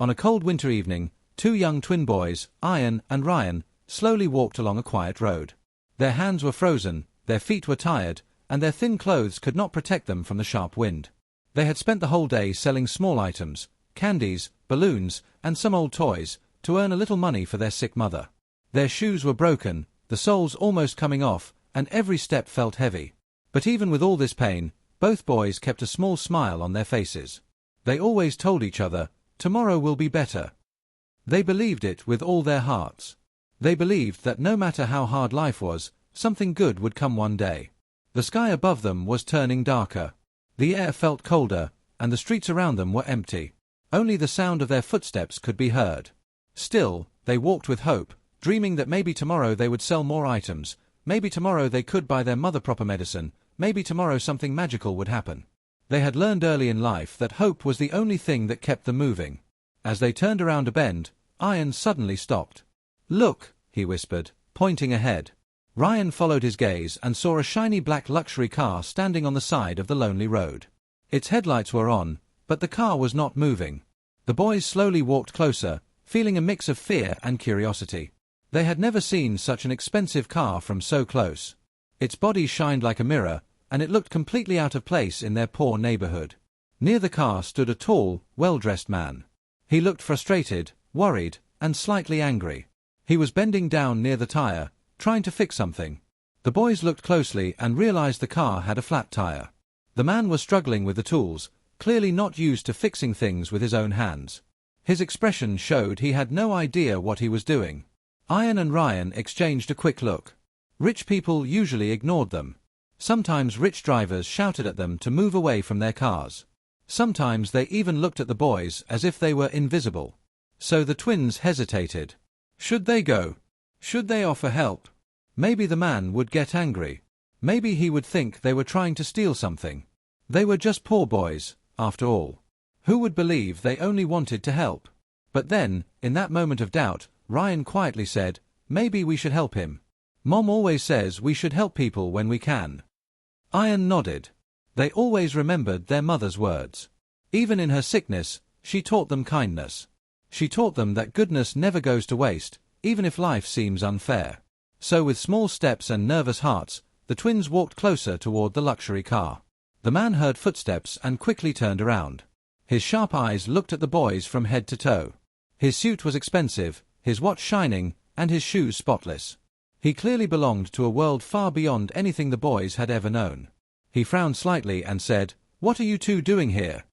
On a cold winter evening, two young twin boys, Ian and Ryan, slowly walked along a quiet road. Their hands were frozen, their feet were tired, and their thin clothes could not protect them from the sharp wind. They had spent the whole day selling small items, candies, balloons, and some old toys, to earn a little money for their sick mother. Their shoes were broken, the soles almost coming off, and every step felt heavy. But even with all this pain, both boys kept a small smile on their faces. They always told each other, "Tomorrow will be better." They believed it with all their hearts. They believed that no matter how hard life was, something good would come one day. The sky above them was turning darker. The air felt colder, and the streets around them were empty. Only the sound of their footsteps could be heard. Still, they walked with hope, dreaming that maybe tomorrow they would sell more items, maybe tomorrow they could buy their mother proper medicine, maybe tomorrow something magical would happen. They had learned early in life that hope was the only thing that kept them moving. As they turned around a bend, Ian suddenly stopped. "Look," he whispered, pointing ahead. Ryan followed his gaze and saw a shiny black luxury car standing on the side of the lonely road. Its headlights were on, but the car was not moving. The boys slowly walked closer, feeling a mix of fear and curiosity. They had never seen such an expensive car from so close. Its body shined like a mirror, and it looked completely out of place in their poor neighborhood. Near the car stood a tall, well-dressed man. He looked frustrated, worried, and slightly angry. He was bending down near the tire, trying to fix something. The boys looked closely and realized the car had a flat tire. The man was struggling with the tools, clearly not used to fixing things with his own hands. His expression showed he had no idea what he was doing. Ian and Ryan exchanged a quick look. Rich people usually ignored them. Sometimes rich drivers shouted at them to move away from their cars. Sometimes they even looked at the boys as if they were invisible. So the twins hesitated. Should they go? Should they offer help? Maybe the man would get angry. Maybe he would think they were trying to steal something. They were just poor boys, after all. Who would believe they only wanted to help? But then, in that moment of doubt, Ryan quietly said, "Maybe we should help him. Mom always says we should help people when we can." Ian nodded. They always remembered their mother's words. Even in her sickness, she taught them kindness. She taught them that goodness never goes to waste, even if life seems unfair. So with small steps and nervous hearts, the twins walked closer toward the luxury car. The man heard footsteps and quickly turned around. His sharp eyes looked at the boys from head to toe. His suit was expensive, his watch shining, and his shoes spotless. He clearly belonged to a world far beyond anything the boys had ever known. He frowned slightly and said, "What are you two doing here?"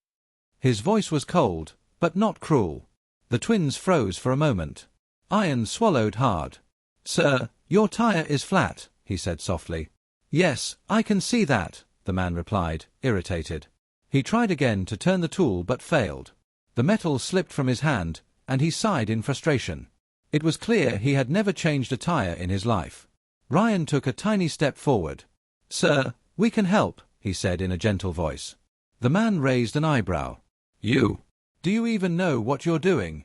His voice was cold, but not cruel. The twins froze for a moment. Ian swallowed hard. "Sir, your tire is flat," he said softly. "Yes, I can see that," the man replied, irritated. He tried again to turn the tool but failed. The metal slipped from his hand, and he sighed in frustration. It was clear he had never changed a tire in his life. Ryan took a tiny step forward. "Sir, we can help," he said in a gentle voice. The man raised an eyebrow. Do you even know what you're doing?"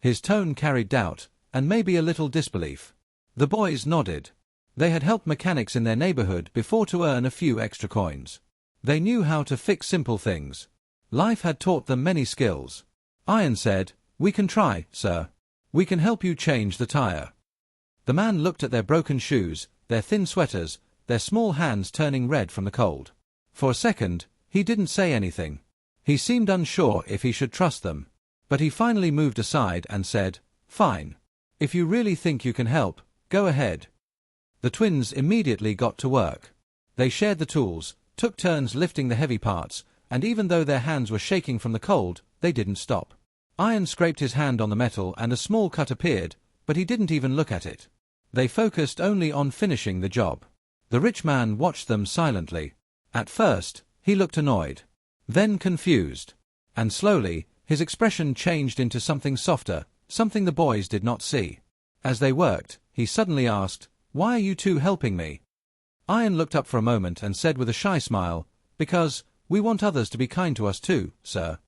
His tone carried doubt, and maybe a little disbelief. The boys nodded. They had helped mechanics in their neighborhood before to earn a few extra coins. They knew how to fix simple things. Life had taught them many skills. Ian said, "We can try, sir. We can help you change the tire." The man looked at their broken shoes, their thin sweaters, their small hands turning red from the cold. For a second, he didn't say anything. He seemed unsure if he should trust them. But he finally moved aside and said, "Fine. If you really think you can help, go ahead." The twins immediately got to work. They shared the tools, took turns lifting the heavy parts, and even though their hands were shaking from the cold, they didn't stop. Ian scraped his hand on the metal and a small cut appeared, but he didn't even look at it. They focused only on finishing the job. The rich man watched them silently. At first, he looked annoyed, then confused, and slowly, his expression changed into something softer, something the boys did not see. As they worked, he suddenly asked, "Why are you two helping me?" Ian looked up for a moment and said with a shy smile, "Because we want others to be kind to us too, sir."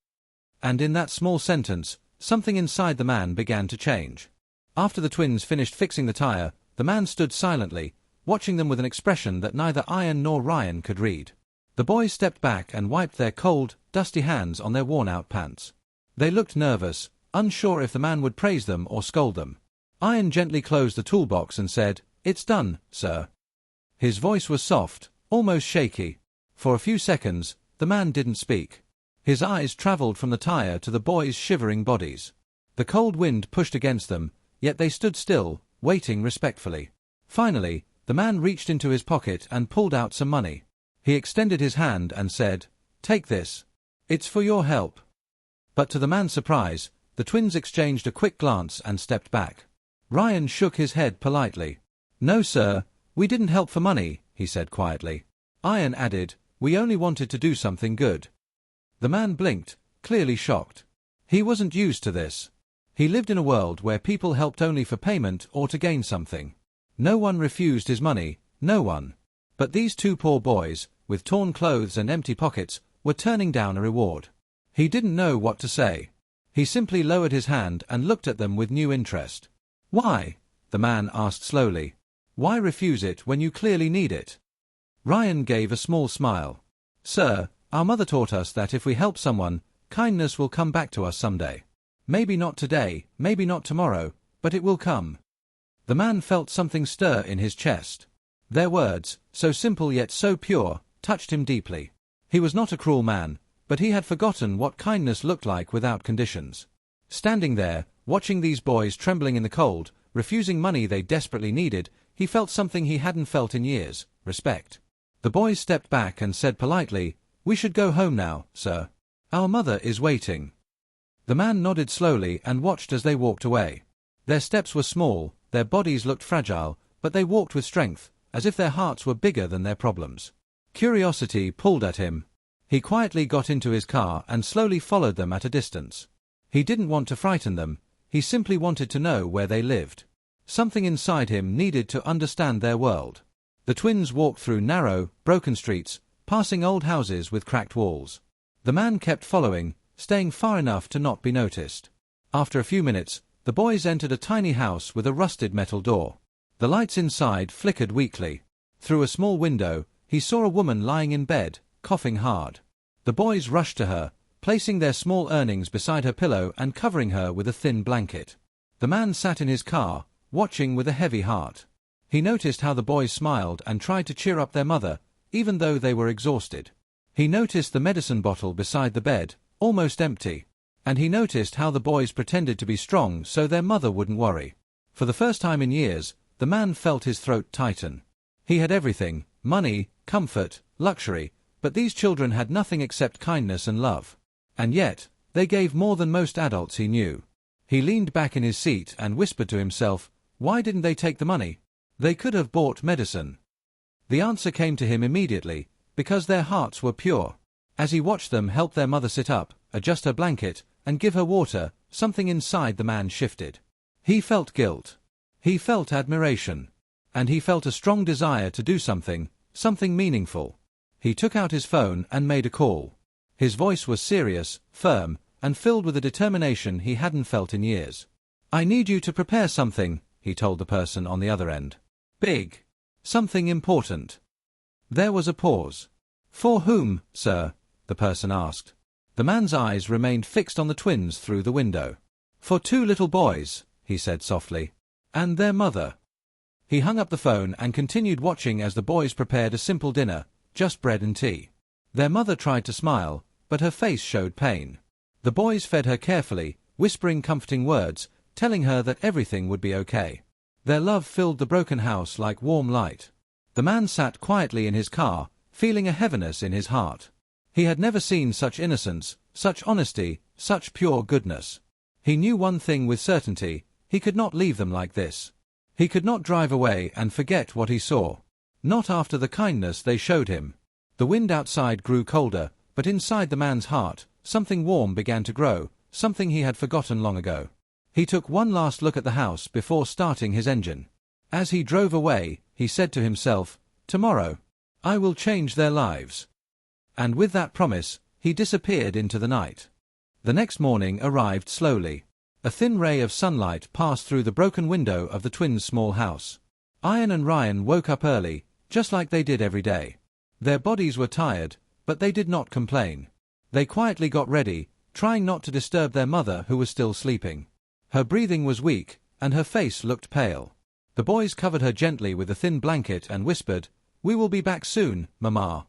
And in that small sentence, something inside the man began to change. After the twins finished fixing the tire, the man stood silently, watching them with an expression that neither Ian nor Ryan could read. The boys stepped back and wiped their cold, dusty hands on their worn-out pants. They looked nervous, unsure if the man would praise them or scold them. Iron gently closed the toolbox and said, "It's done, sir." His voice was soft, almost shaky. For a few seconds, the man didn't speak. His eyes traveled from the tire to the boys' shivering bodies. The cold wind pushed against them, yet they stood still, waiting respectfully. Finally, the man reached into his pocket and pulled out some money. He extended his hand and said, "Take this. It's for your help." But to the man's surprise, the twins exchanged a quick glance and stepped back. Ryan shook his head politely. "No, sir, we didn't help for money," he said quietly. Iron added, "We only wanted to do something good." The man blinked, clearly shocked. He wasn't used to this. He lived in a world where people helped only for payment or to gain something. No one refused his money, no one. But these two poor boys, with torn clothes and empty pockets, were turning down a reward. He didn't know what to say. He simply lowered his hand and looked at them with new interest. "Why?" the man asked slowly. "Why refuse it when you clearly need it?" Ryan gave a small smile. "Sir, our mother taught us that if we help someone, kindness will come back to us someday. Maybe not today, maybe not tomorrow, but it will come." The man felt something stir in his chest. Their words, so simple yet so pure, touched him deeply. He was not a cruel man, but he had forgotten what kindness looked like without conditions. Standing there, watching these boys trembling in the cold, refusing money they desperately needed, he felt something he hadn't felt in years: respect. The boys stepped back and said politely, "We should go home now, sir. Our mother is waiting." The man nodded slowly and watched as they walked away. Their steps were small, their bodies looked fragile, but they walked with strength, as if their hearts were bigger than their problems. Curiosity pulled at him. He quietly got into his car and slowly followed them at a distance. He didn't want to frighten them, he simply wanted to know where they lived. Something inside him needed to understand their world. The twins walked through narrow, broken streets, passing old houses with cracked walls. The man kept following, staying far enough to not be noticed. After a few minutes, the boys entered a tiny house with a rusted metal door. The lights inside flickered weakly. Through a small window, he saw a woman lying in bed, coughing hard. The boys rushed to her, placing their small earnings beside her pillow and covering her with a thin blanket. The man sat in his car, watching with a heavy heart. He noticed how the boys smiled and tried to cheer up their mother, even though they were exhausted. He noticed the medicine bottle beside the bed, almost empty. And he noticed how the boys pretended to be strong so their mother wouldn't worry. For the first time in years, the man felt his throat tighten. He had everything: money, comfort, luxury, but these children had nothing except kindness and love. And yet, they gave more than most adults he knew. He leaned back in his seat and whispered to himself, why didn't they take the money? They could have bought medicine. The answer came to him immediately, because their hearts were pure. As he watched them help their mother sit up, adjust her blanket, and give her water, something inside the man shifted. He felt guilt. He felt admiration. And he felt a strong desire to do something meaningful. He took out his phone and made a call. His voice was serious, firm, and filled with a determination he hadn't felt in years. "I need you to prepare something," he told the person on the other end. "Big. Something important." There was a pause. "For whom, sir?" the person asked. The man's eyes remained fixed on the twins through the window. "For two little boys," he said softly. "And their mother." He hung up the phone and continued watching as the boys prepared a simple dinner, just bread and tea. Their mother tried to smile, but her face showed pain. The boys fed her carefully, whispering comforting words, telling her that everything would be okay. Their love filled the broken house like warm light. The man sat quietly in his car, feeling a heaviness in his heart. He had never seen such innocence, such honesty, such pure goodness. He knew one thing with certainty: he could not leave them like this. He could not drive away and forget what he saw. Not after the kindness they showed him. The wind outside grew colder, but inside the man's heart, something warm began to grow, something he had forgotten long ago. He took one last look at the house before starting his engine. As he drove away, he said to himself, "Tomorrow, I will change their lives." And with that promise, he disappeared into the night. The next morning arrived slowly. A thin ray of sunlight passed through the broken window of the twins' small house. Ian and Ryan woke up early, just like they did every day. Their bodies were tired, but they did not complain. They quietly got ready, trying not to disturb their mother who was still sleeping. Her breathing was weak, and her face looked pale. The boys covered her gently with a thin blanket and whispered, "We will be back soon, Mama."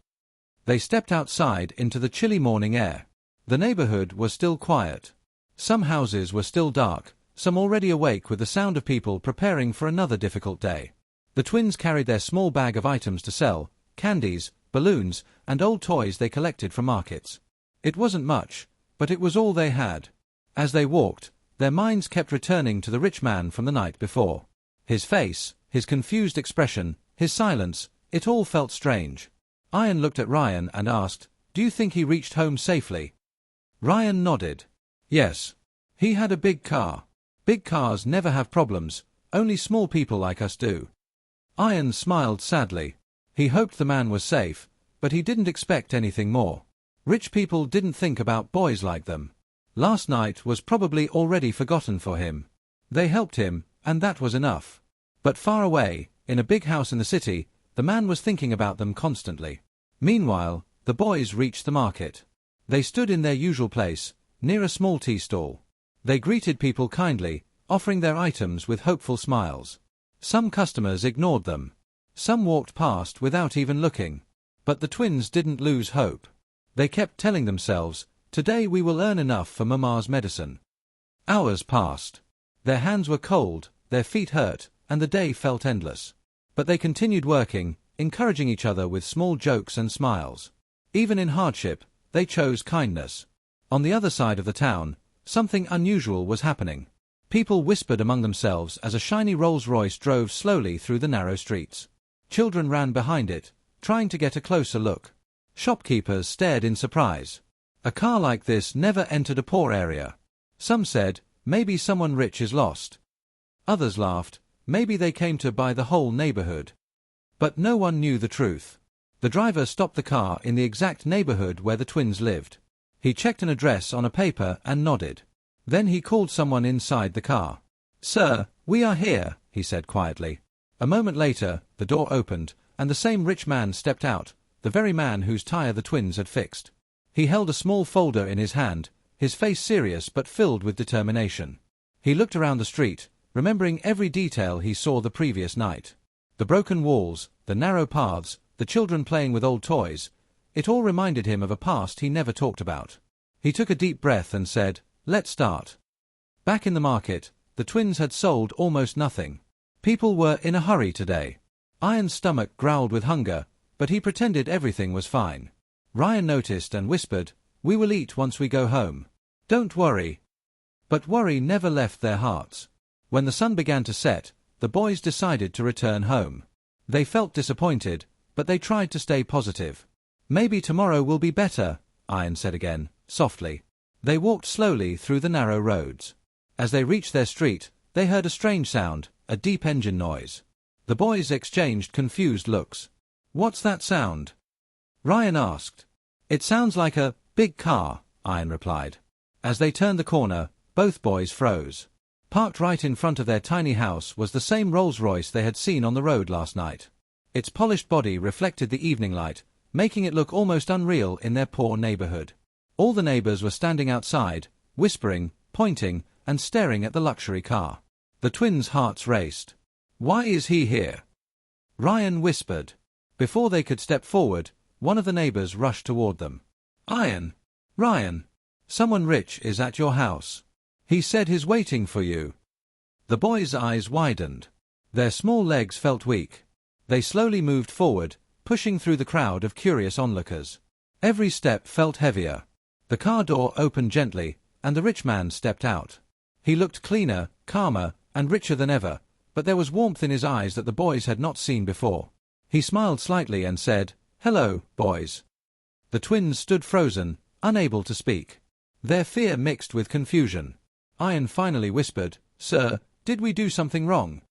They stepped outside into the chilly morning air. The neighborhood was still quiet. Some houses were still dark, some already awake with the sound of people preparing for another difficult day. The twins carried their small bag of items to sell, candies, balloons, and old toys they collected from markets. It wasn't much, but it was all they had. As they walked, their minds kept returning to the rich man from the night before. His face, his confused expression, his silence, it all felt strange. Ian looked at Ryan and asked, "Do you think he reached home safely?" Ryan nodded. Yes. He had a big car. Big cars never have problems, only small people like us do. Ian smiled sadly. He hoped the man was safe, but he didn't expect anything more. Rich people didn't think about boys like them. Last night was probably already forgotten for him. They helped him, and that was enough. But far away, in a big house in the city, the man was thinking about them constantly. Meanwhile, the boys reached the market. They stood in their usual place, near a small tea stall. They greeted people kindly, offering their items with hopeful smiles. Some customers ignored them. Some walked past without even looking. But the twins didn't lose hope. They kept telling themselves, "Today we will earn enough for Mama's medicine." Hours passed. Their hands were cold, their feet hurt, and the day felt endless. But they continued working, encouraging each other with small jokes and smiles. Even in hardship, they chose kindness. On the other side of the town, something unusual was happening. People whispered among themselves as a shiny Rolls-Royce drove slowly through the narrow streets. Children ran behind it, trying to get a closer look. Shopkeepers stared in surprise. A car like this never entered a poor area. Some said, "Maybe someone rich is lost." Others laughed, "Maybe they came to buy the whole neighborhood." But no one knew the truth. The driver stopped the car in the exact neighborhood where the twins lived. He checked an address on a paper and nodded. Then he called someone inside the car. "Sir, we are here," he said quietly. A moment later, the door opened, and the same rich man stepped out, the very man whose tire the twins had fixed. He held a small folder in his hand, his face serious but filled with determination. He looked around the street, remembering every detail he saw the previous night. The broken walls, the narrow paths, the children playing with old toys, it all reminded him of a past he never talked about. He took a deep breath and said, "Let's start." Back in the market, the twins had sold almost nothing. People were in a hurry today. Ian's stomach growled with hunger, but he pretended everything was fine. Ryan noticed and whispered, "We will eat once we go home. Don't worry." But worry never left their hearts. When the sun began to set, the boys decided to return home. They felt disappointed, but they tried to stay positive. "Maybe tomorrow will be better," Ian said again, softly. They walked slowly through the narrow roads. As they reached their street, they heard a strange sound, a deep engine noise. The boys exchanged confused looks. "What's that sound?" Ryan asked. "It sounds like a big car," Ian replied. As they turned the corner, both boys froze. Parked right in front of their tiny house was the same Rolls-Royce they had seen on the road last night. Its polished body reflected the evening light, making it look almost unreal in their poor neighborhood. All the neighbors were standing outside, whispering, pointing, and staring at the luxury car. The twins' hearts raced. "Why is he here?" Ryan whispered. Before they could step forward, one of the neighbors rushed toward them. "Ian! Ryan! Someone rich is at your house. He said he's waiting for you." The boys' eyes widened. Their small legs felt weak. They slowly moved forward, pushing through the crowd of curious onlookers. Every step felt heavier. The car door opened gently, and the rich man stepped out. He looked cleaner, calmer, and richer than ever, but there was warmth in his eyes that the boys had not seen before. He smiled slightly and said, "Hello, boys." The twins stood frozen, unable to speak. Their fear mixed with confusion. Ian finally whispered, "Sir, did we do something wrong?"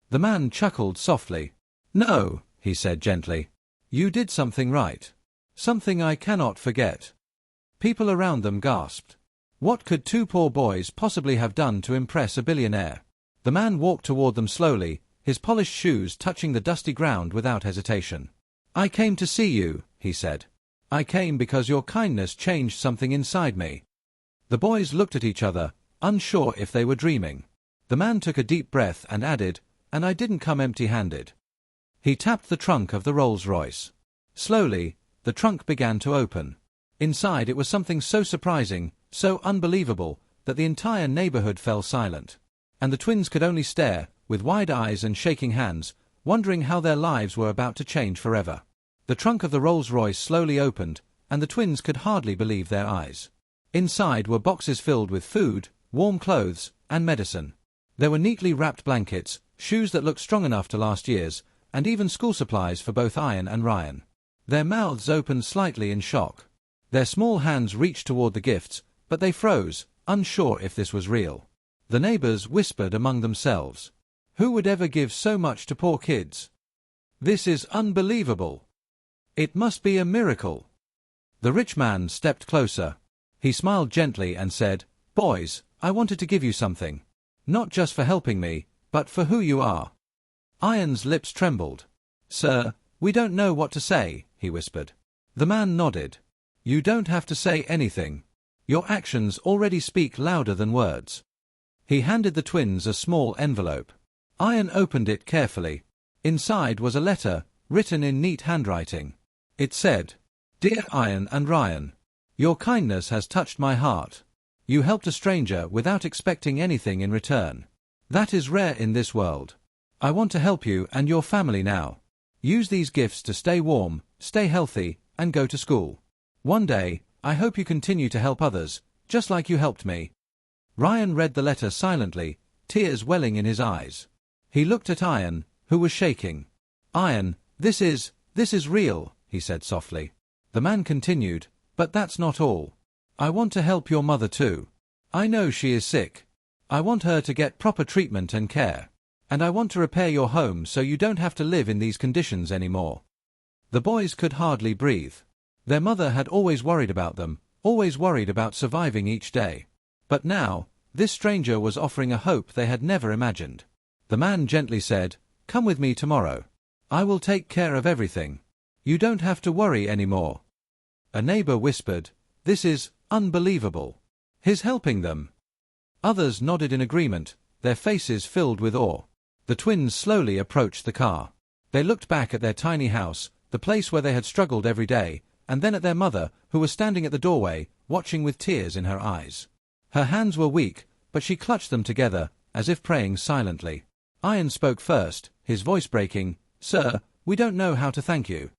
The man chuckled softly. "No," he said gently. "You did something right. Something I cannot forget." People around them gasped. What could two poor boys possibly have done to impress a billionaire? The man walked toward them slowly, his polished shoes touching the dusty ground without hesitation. "I came to see you," he said. "I came because your kindness changed something inside me." The boys looked at each other, unsure if they were dreaming. The man took a deep breath and added, "And I didn't come empty-handed." He tapped the trunk of the Rolls-Royce. Slowly, the trunk began to open. Inside it was something so surprising, so unbelievable, that the entire neighborhood fell silent. And the twins could only stare, with wide eyes and shaking hands, wondering how their lives were about to change forever. The trunk of the Rolls-Royce slowly opened, and the twins could hardly believe their eyes. Inside were boxes filled with food, warm clothes, and medicine. There were neatly wrapped blankets, shoes that looked strong enough to last years, and even school supplies for both Ian and Ryan. Their mouths opened slightly in shock. Their small hands reached toward the gifts, but they froze, unsure if this was real. The neighbors whispered among themselves, "Who would ever give so much to poor kids? This is unbelievable. It must be a miracle." The rich man stepped closer. He smiled gently and said, "Boys, I wanted to give you something. Not just for helping me, but for who you are." Ian's lips trembled. "Sir, we don't know what to say," he whispered. The man nodded. "You don't have to say anything. Your actions already speak louder than words." He handed the twins a small envelope. Ian opened it carefully. Inside was a letter, written in neat handwriting. It said, "Dear Ian and Ryan, your kindness has touched my heart. You helped a stranger without expecting anything in return. That is rare in this world. I want to help you and your family now. Use these gifts to stay warm, stay healthy, and go to school. One day, I hope you continue to help others, just like you helped me." Ryan read the letter silently, tears welling in his eyes. He looked at Ian, who was shaking. "Ian, this is real," he said softly. The man continued, "But that's not all. I want to help your mother too. I know she is sick. I want her to get proper treatment and care. And I want to repair your home so you don't have to live in these conditions anymore." The boys could hardly breathe. Their mother had always worried about them, always worried about surviving each day. But now, this stranger was offering a hope they had never imagined. The man gently said, "Come with me tomorrow. I will take care of everything. You don't have to worry anymore." A neighbor whispered, "This is unbelievable. He's helping them." Others nodded in agreement, their faces filled with awe. The twins slowly approached the car. They looked back at their tiny house, the place where they had struggled every day, and then at their mother, who was standing at the doorway, watching with tears in her eyes. Her hands were weak, but she clutched them together, as if praying silently. Ian spoke first, his voice breaking, "Sir, we don't know how to thank you."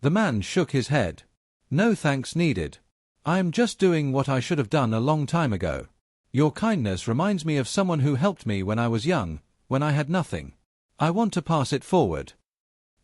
The man shook his head. "No thanks needed. I am just doing what I should have done a long time ago. Your kindness reminds me of someone who helped me when I was young, when I had nothing. I want to pass it forward."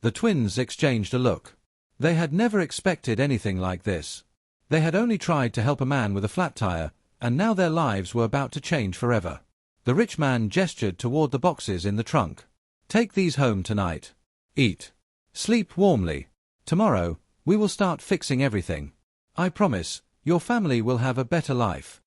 The twins exchanged a look. They had never expected anything like this. They had only tried to help a man with a flat tire, and now their lives were about to change forever. The rich man gestured toward the boxes in the trunk. "Take these home tonight. Eat. Sleep warmly. Tomorrow, we will start fixing everything. I promise, your family will have a better life."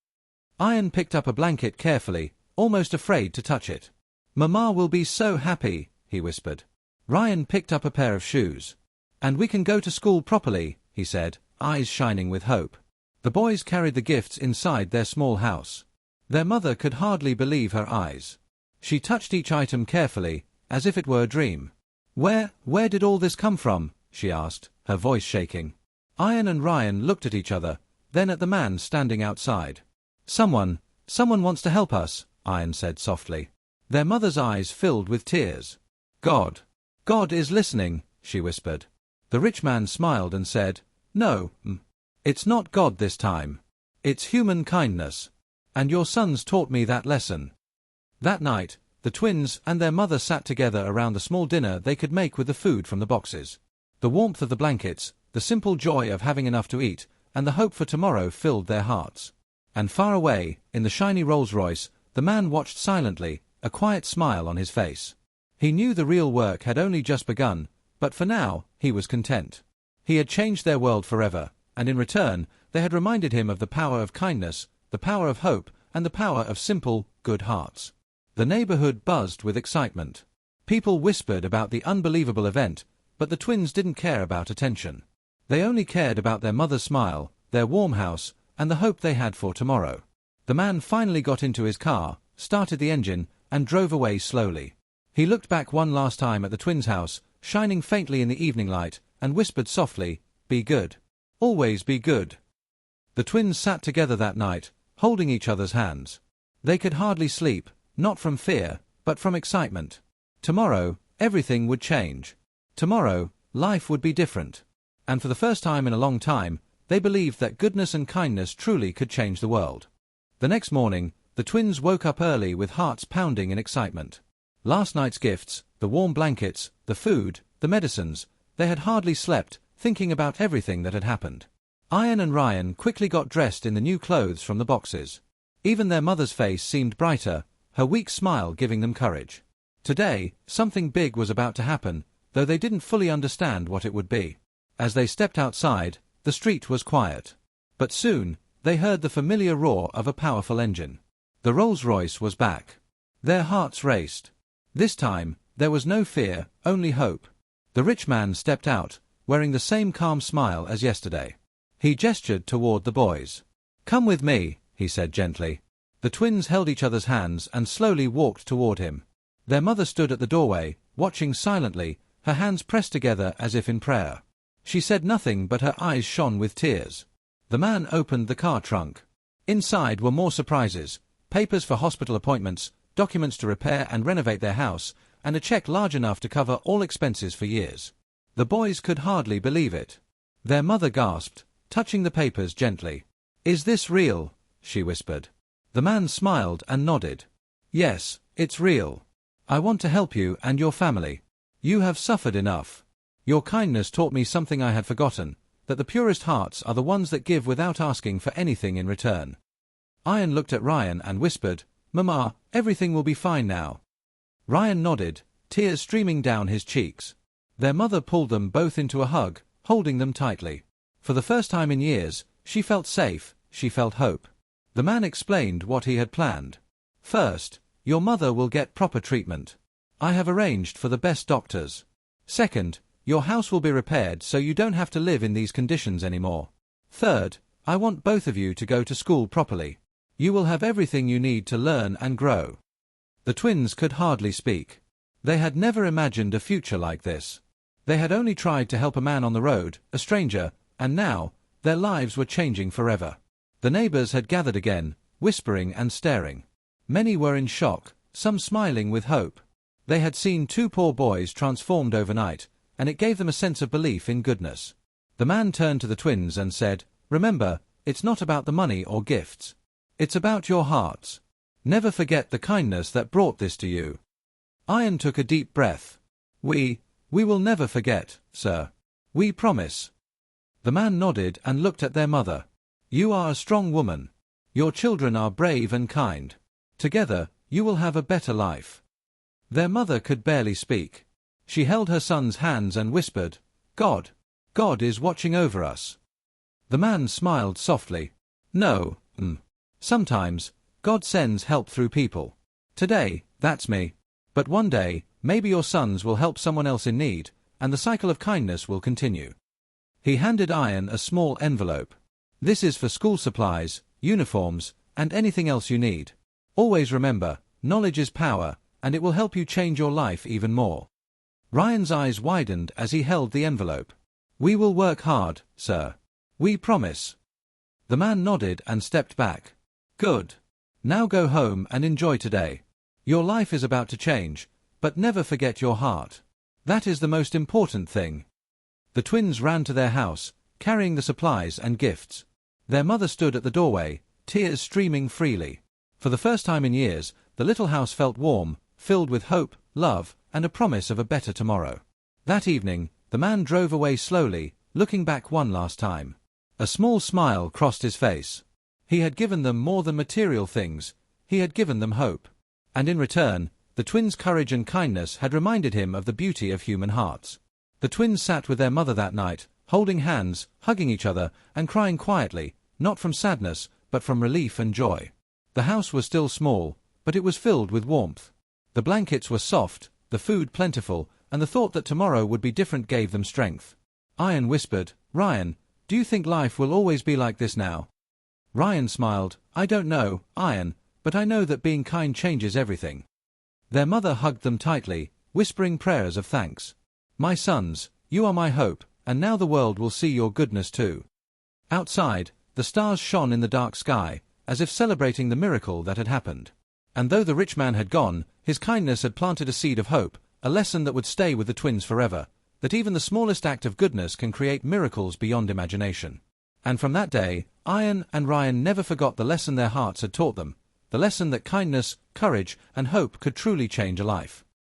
Ian picked up a blanket carefully, almost afraid to touch it. "Mama will be so happy," he whispered. Ryan picked up a pair of shoes. "And we can go to school properly," he said, eyes shining with hope. The boys carried the gifts inside their small house. Their mother could hardly believe her eyes. She touched each item carefully, as if it were a dream. Where did all this come from?" she asked, her voice shaking. Ian and Ryan looked at each other, then at the man standing outside. Someone wants to help us," Ian said softly. Their mother's eyes filled with tears. God is listening," she whispered. The rich man smiled and said, "No, it's not God this time. It's human kindness. And your sons taught me that lesson." That night, the twins and their mother sat together around the small dinner they could make with the food from the boxes. The warmth of the blankets, the simple joy of having enough to eat, and the hope for tomorrow filled their hearts. And far away, in the shiny Rolls-Royce, the man watched silently, a quiet smile on his face. He knew the real work had only just begun, but for now, he was content. He had changed their world forever, and in return, they had reminded him of the power of kindness, the power of hope, and the power of simple, good hearts. The neighborhood buzzed with excitement. People whispered about the unbelievable event, but the twins didn't care about attention. They only cared about their mother's smile, their warm house, and the hope they had for tomorrow. The man finally got into his car, started the engine, and drove away slowly. He looked back one last time at the twins' house, shining faintly in the evening light, and whispered softly, "Be good. Always be good." The twins sat together that night, holding each other's hands. They could hardly sleep, not from fear, but from excitement. Tomorrow, everything would change. Tomorrow, life would be different. And for the first time in a long time, they believed that goodness and kindness truly could change the world. The next morning, the twins woke up early with hearts pounding in excitement. Last night's gifts, the warm blankets, the food, the medicines, they had hardly slept, thinking about everything that had happened. Ian and Ryan quickly got dressed in the new clothes from the boxes. Even their mother's face seemed brighter, her weak smile giving them courage. Today, something big was about to happen, though they didn't fully understand what it would be. As they stepped outside, the street was quiet. But soon, they heard the familiar roar of a powerful engine. The Rolls-Royce was back. Their hearts raced. This time, there was no fear, only hope. The rich man stepped out, wearing the same calm smile as yesterday. He gestured toward the boys. "Come with me," he said gently. The twins held each other's hands and slowly walked toward him. Their mother stood at the doorway, watching silently, her hands pressed together as if in prayer. She said nothing, but her eyes shone with tears. The man opened the car trunk. Inside were more surprises: papers for hospital appointments, documents to repair and renovate their house, and a check large enough to cover all expenses for years. The boys could hardly believe it. Their mother gasped, touching the papers gently. "Is this real?" she whispered. The man smiled and nodded. "Yes, it's real. I want to help you and your family. You have suffered enough. Your kindness taught me something I had forgotten, that the purest hearts are the ones that give without asking for anything in return." Ian looked at Ryan and whispered, "Mama, everything will be fine now." Ryan nodded, tears streaming down his cheeks. Their mother pulled them both into a hug, holding them tightly. For the first time in years, she felt safe, she felt hope. The man explained what he had planned. "First, your mother will get proper treatment. I have arranged for the best doctors. Second, your house will be repaired so you don't have to live in these conditions anymore. Third, I want both of you to go to school properly. You will have everything you need to learn and grow." The twins could hardly speak. They had never imagined a future like this. They had only tried to help a man on the road, a stranger, and now, their lives were changing forever. The neighbors had gathered again, whispering and staring. Many were in shock, some smiling with hope. They had seen two poor boys transformed overnight, and it gave them a sense of belief in goodness. The man turned to the twins and said, "Remember, it's not about the money or gifts. It's about your hearts. Never forget the kindness that brought this to you." Ian took a deep breath. We will never forget, sir. We promise." The man nodded and looked at their mother. "You are a strong woman. Your children are brave and kind. Together, you will have a better life." Their mother could barely speak. She held her son's hands and whispered, God is watching over us." The man smiled softly. "No, sometimes, God sends help through people. Today, that's me. But one day, maybe your sons will help someone else in need, and the cycle of kindness will continue." He handed Ian a small envelope. "This is for school supplies, uniforms, and anything else you need. Always remember, knowledge is power, and it will help you change your life even more." Ryan's eyes widened as he held the envelope. "We will work hard, sir. We promise." The man nodded and stepped back. "Good. Now go home and enjoy today. Your life is about to change, but never forget your heart. That is the most important thing." The twins ran to their house, carrying the supplies and gifts. Their mother stood at the doorway, tears streaming freely. For the first time in years, the little house felt warm, filled with hope, love, and a promise of a better tomorrow. That evening, the man drove away slowly, looking back one last time. A small smile crossed his face. He had given them more than material things, he had given them hope. And in return, the twins' courage and kindness had reminded him of the beauty of human hearts. The twins sat with their mother that night, holding hands, hugging each other, and crying quietly, not from sadness, but from relief and joy. The house was still small, but it was filled with warmth. The blankets were soft, the food plentiful, and the thought that tomorrow would be different gave them strength. Ian whispered, "Ryan, do you think life will always be like this now?" Ryan smiled, "I don't know, Ian, but I know that being kind changes everything." Their mother hugged them tightly, whispering prayers of thanks. "My sons, you are my hope, and now the world will see your goodness too." Outside, the stars shone in the dark sky, as if celebrating the miracle that had happened. And though the rich man had gone, his kindness had planted a seed of hope, a lesson that would stay with the twins forever, that even the smallest act of goodness can create miracles beyond imagination. And from that day, Ian and Ryan never forgot the lesson their hearts had taught them, the lesson that kindness, courage, and hope could truly change a life.